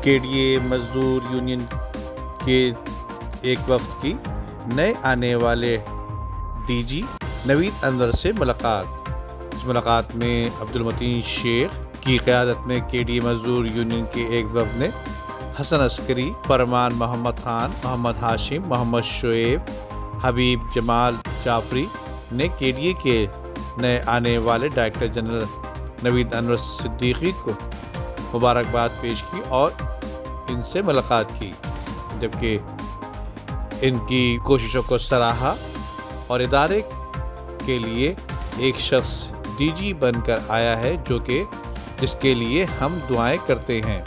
کے D A مزدور union کے ایک وفد کی نئے آنے والے ڈی جی نوید انور سے ملاقات۔ اس ملاقات میں عبدالمتین شیخ کی قیادت میں کے ڈی اے مزدور یونین کے ایک وفد نے حسن عسکری، فرمان محمد خان، محمد ہاشم، محمد شعیب، حبیب جمال جعفری نے کے ڈی اے کے نئے آنے والے ڈائریکٹر جنرل نوید انور صدیقی کو مبارکباد پیش کی اور ان سے ملاقات کی، جبکہ ان کی کوششوں کو سراہا اور ادارے کے لیے ایک شخص ڈی جی بن کر آیا ہے جس کے لیے ہم دعائیں کرتے ہیں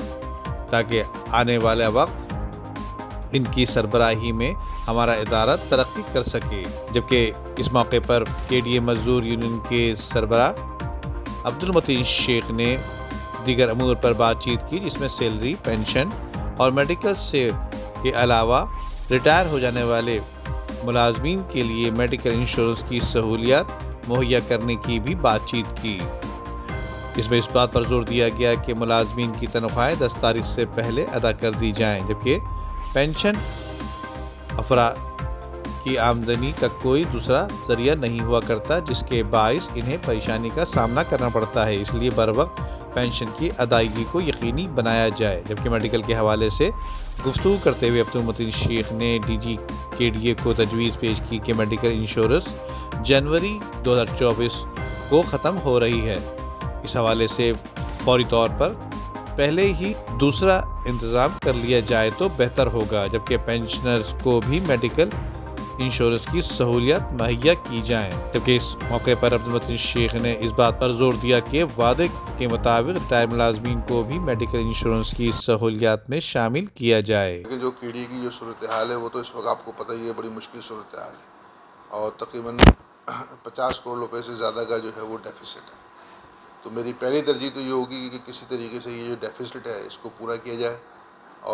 تاکہ آنے والا وقت ان کی سربراہی میں ہمارا ادارہ ترقی کر سکے۔ جبکہ اس موقع پر کے ڈی اے مزدور یونین کے سربراہ عبدالمتین شیخ نے دیگر امور پر بات چیت کی، جس میں سیلری، پینشن اور میڈیکل سے کے علاوہ ریٹائر ہو جانے والے ملازمین کے لیے میڈیکل انشورنس کی سہولیات مہیا کرنے کی بھی بات چیت کی۔ اس میں اس بات پر زور دیا گیا کہ ملازمین کی تنخواہیں 10 تاریخ سے پہلے ادا کر دی جائیں، جبکہ پینشن افراد کی آمدنی کا کوئی دوسرا ذریعہ نہیں ہوا کرتا، جس کے باعث انہیں پریشانی کا سامنا کرنا پڑتا ہے، اس لیے بروقت پینشن کی ادائیگی کو یقینی بنایا جائے۔ جبکہ میڈیکل کے حوالے سے گفتگو کرتے ہوئے عبدالمتین شیخ نے ڈی جی کے ڈی اے کو تجویز پیش کی کہ میڈیکل انشورنس جنوری 2024 کو ختم ہو رہی ہے، اس حوالے سے فوری طور پر پہلے ہی دوسرا انتظام کر لیا جائے تو بہتر ہوگا، جبکہ پینشنرز کو بھی میڈیکل انشورنس کی سہولیات مہیا کی جائیں۔ جبکہ اس موقع پر عبدالمتین شیخ نے اس بات پر زور دیا کہ وعدے کے مطابق ریٹائر ملازمین کو بھی میڈیکل انشورنس کی سہولیات میں شامل کیا جائے۔ لیکن جو کے ڈی اے کی جو صورتحال ہے وہ تو اس وقت آپ کو پتہ ہی ہے، بڑی مشکل صورتحال ہے اور تقریباً 50 کروڑ روپے سے زیادہ کا جو ہے وہ ڈیفیسٹ ہے۔ تو میری پہلی ترجیح تو یہ ہوگی کہ کسی طریقے سے یہ جو ڈیفیسٹ ہے اس کو پورا کیا جائے،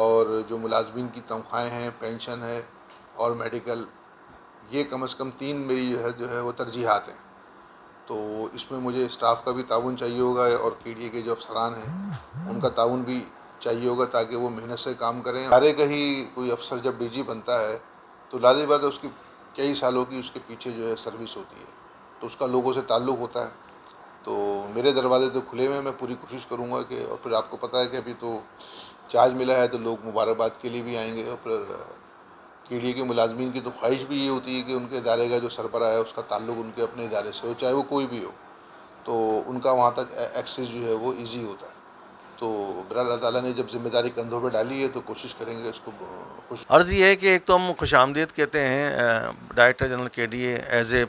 اور جو ملازمین کی تنخواہیں ہیں، پینشن ہے اور میڈیکل، یہ کم از کم 3 میری جو ہے وہ ترجیحات ہیں۔ تو اس میں مجھے اسٹاف کا بھی تعاون چاہیے ہوگا اور کے ڈی اے کے جو افسران ہیں ان کا تعاون بھی چاہیے ہوگا تاکہ وہ محنت سے کام کریں۔ ادارے کا ہی کوئی افسر جب ڈی جی بنتا ہے تو لازمی بات ہے اس کی کئی سالوں کی اس کے پیچھے جو ہے سروس ہوتی ہے، تو اس کا لوگوں سے تعلق ہوتا ہے۔ تو میرے دروازے تو کھلے ہوئے ہیں، میں پوری کوشش کروں گا کہ، اور پھر آپ کو پتہ ہے کہ ابھی تو چارج ملا ہے تو لوگ مبارکباد کے لیے بھی آئیں گے، اور پھر کے ڈی اے کے ملازمین کی تو خواہش بھی یہ ہوتی ہے کہ ان کے ادارے کا جو سربراہ ہے اس کا تعلق ان کے اپنے ادارے سے ہو، چاہے وہ کوئی بھی ہو، تو ان کا وہاں تک ایکسیس جو ہے وہ ایزی ہوتا ہے۔ تو برحال اللہ تعالیٰ نے جب ذمہ داری کندھوں پہ ڈالی ہے تو کوشش کریں گے اس کو عرض یہ ہے کہ ایک تو ہم خوش آمدید کہتے ہیں ڈائریکٹر جنرل کے ڈی اے ایز اے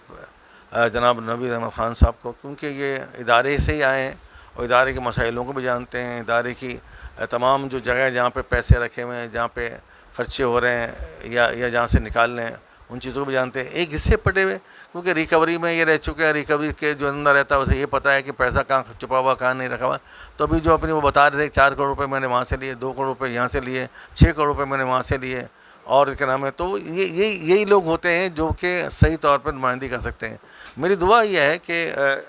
جناب نوید احمد خان صاحب کو، کیونکہ یہ ادارے سے ہی آئے ہیں اور ادارے کے مسائلوں کو بھی جانتے ہیں، ادارے کی تمام جو جگہ جہاں پہ پیسے رکھے ہوئے ہیں، جہاں پہ خرچے ہو رہے ہیں یا جہاں سے نکال رہے ہیں، ان چیزوں کو بھی جانتے ہیں۔ ایک حصے پڑے ہوئے، کیونکہ ریکوری میں یہ رہ چکے ہیں، ریکوری کے جو اندر رہتا ہے اسے یہ پتہ ہے کہ پیسہ کہاں چھپا ہوا کہاں نہیں رکھا ہوا۔ تو ابھی جو اپنی وہ بتا رہے تھے 4 کروڑ روپے میں نے وہاں سے لیے، 2 کروڑ روپے یہاں سے لیے، 6 کروڑ روپے میں نے وہاں سے لیے، اور کیا نام ہے، تو یہی لوگ ہوتے ہیں جو کہ صحیح طور پر نمائندگی کر سکتے ہیں۔ میری دعا یہ ہے کہ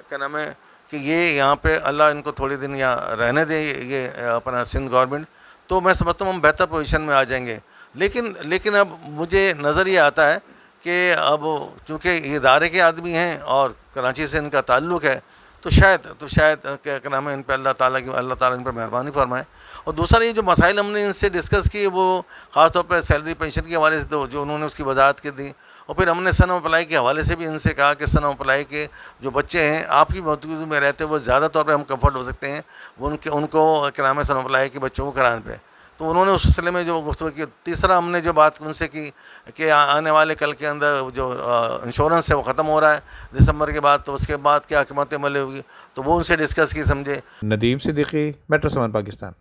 کیا نام ہے کہ یہ یہاں پہ اللہ ان کو تھوڑے دن یہاں رہنے دے، یہ اپنا سندھ گورنمنٹ، تو میں سمجھتا ہوں ہم بہتر پوزیشن میں آ جائیں گے۔ لیکن اب مجھے نظر یہ آتا ہے کہ اب چونکہ یہ ادارے کے آدمی ہیں اور کراچی سے ان کا تعلق ہے، تو شاید کیا نام ہے ان پہ اللہ تعالیٰ ان پہ مہربانی فرمائے۔ اور دوسرا یہ جو مسائل ہم نے ان سے ڈسکس کیے وہ خاص طور پہ سیلری پینشن کے حوالے سے تو جو انہوں نے اس کی وضاحت کی دی، اور پھر ہم نے سن آف اپلائی کے حوالے سے بھی ان سے کہا کہ سن آف اپلائی کے جو بچے ہیں آپ کی موجودگی میں رہتے وہ زیادہ طور پہ ہم کمفرٹ ہو سکتے ہیں ان کو کیا نام ہے سن آف اپلائی کے بچوں کو کرانے پہ۔ تو انہوں نے اس سلسلے میں جو گفتگو کی۔ تیسرا ہم نے جو بات ان سے کی کہ آنے والے کل کے اندر جو انشورنس ہے وہ ختم ہو رہا ہے دسمبر کے بعد، تو اس کے بعد کیا حکمت عملی ہوگی، تو وہ ان سے ڈسکس کی، سمجھے۔ ندیم صدیقی، میٹرو 7 پاکستان۔